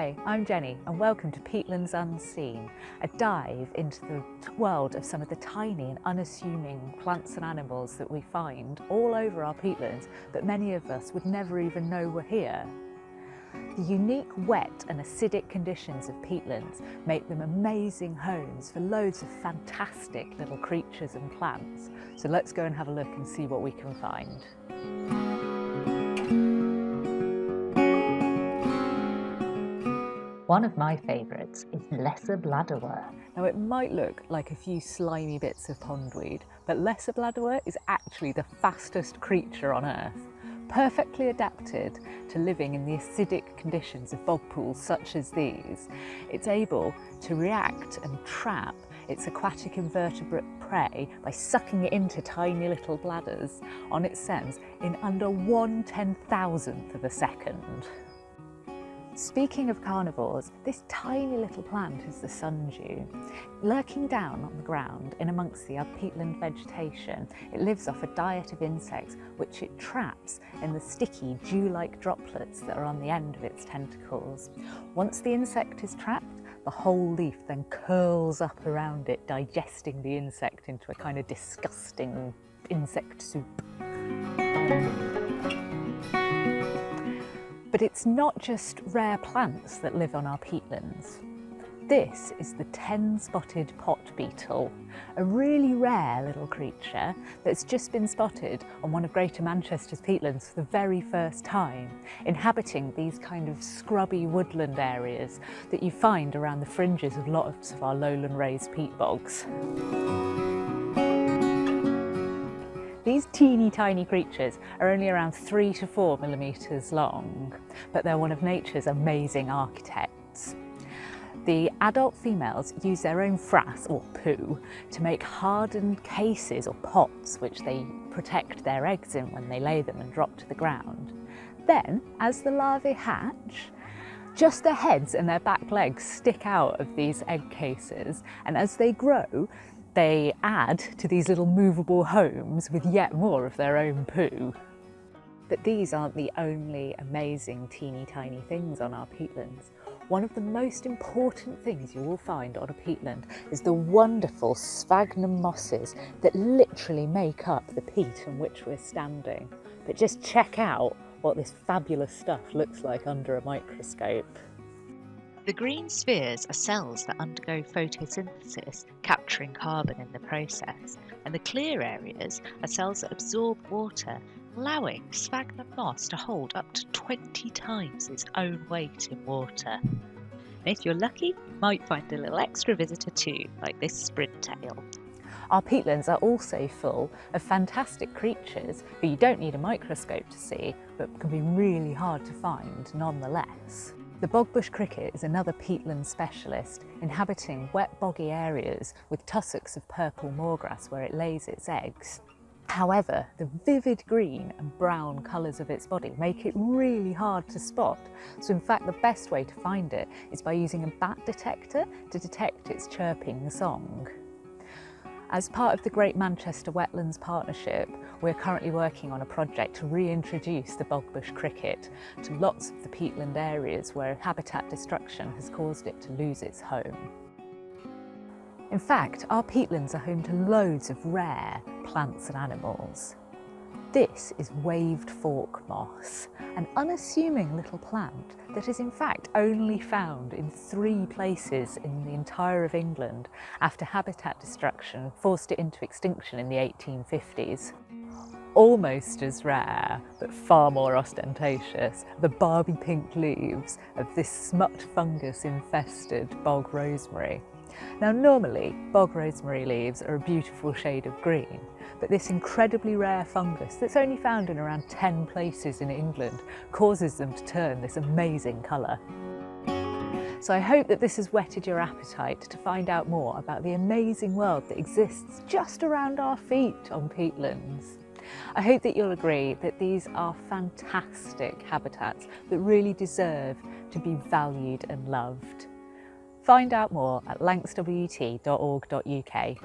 Hi, I'm Jenny and welcome to Peatlands Unseen, a dive into the world of some of the tiny and unassuming plants and animals that we find all over our peatlands that many of us would never even know were here. The unique wet and acidic conditions of peatlands make them amazing homes for loads of fantastic little creatures and plants. So let's go and have a look and see what we can find. One of my favourites is lesser bladderwork. Now it might look like a few slimy bits of pondweed, but lesser bladderwork is actually the fastest creature on earth. Perfectly adapted to living in the acidic conditions of bog pools such as these, it's able to react and trap its aquatic invertebrate prey by sucking it into tiny little bladders on its stems in under 1/10,000th of a second. Speaking of carnivores, this tiny little plant is the sundew. Lurking down on the ground in amongst the peatland vegetation, it lives off a diet of insects which it traps in the sticky dew-like droplets that are on the end of its tentacles. Once the insect is trapped, the whole leaf then curls up around it, digesting the insect into a kind of disgusting insect soup. But it's not just rare plants that live on our peatlands. This is the Ten-Spotted Pot Beetle, a really rare little creature that's just been spotted on one of Greater Manchester's peatlands for the very first time, inhabiting these kind of scrubby woodland areas that you find around the fringes of lots of our lowland raised peat bogs. These teeny tiny creatures are only around 3 to 4 millimetres long, but they're one of nature's amazing architects. The adult females use their own frass, or poo, to make hardened cases or pots which they protect their eggs in when they lay them and drop to the ground. Then, as the larvae hatch, just their heads and their back legs stick out of these egg cases, and as they grow, they add to these little movable homes with yet more of their own poo. But these aren't the only amazing teeny tiny things on our peatlands. One of the most important things you will find on a peatland is the wonderful sphagnum mosses that literally make up the peat on which we're standing. But just check out what this fabulous stuff looks like under a microscope. The green spheres are cells that undergo photosynthesis, capturing carbon in the process, and the clear areas are cells that absorb water, allowing sphagnum moss to hold up to 20 times its own weight in water. And if you're lucky, you might find a little extra visitor too, like this sprintail. Our peatlands are also full of fantastic creatures who you don't need a microscope to see, but can be really hard to find nonetheless. The Bog Bush Cricket is another peatland specialist, inhabiting wet boggy areas with tussocks of purple moorgrass where it lays its eggs. However, the vivid green and brown colours of its body make it really hard to spot, so in fact the best way to find it is by using a bat detector to detect its chirping song. As part of the Great Manchester Wetlands Partnership, we're currently working on a project to reintroduce the Bog Bush Cricket to lots of the peatland areas where habitat destruction has caused it to lose its home. In fact, our peatlands are home to loads of rare plants and animals. This is waved fork moss, an unassuming little plant that is in fact only found in 3 places in the entire of England after habitat destruction forced it into extinction in the 1850s. Almost as rare, but far more ostentatious, the Barbie pink leaves of this smut fungus infested bog rosemary. Now normally, bog rosemary leaves are a beautiful shade of green, but this incredibly rare fungus that's only found in around 10 places in England causes them to turn this amazing colour. So I hope that this has whetted your appetite to find out more about the amazing world that exists just around our feet on peatlands. I hope that you'll agree that these are fantastic habitats that really deserve to be valued and loved. Find out more at lancswt.org.uk.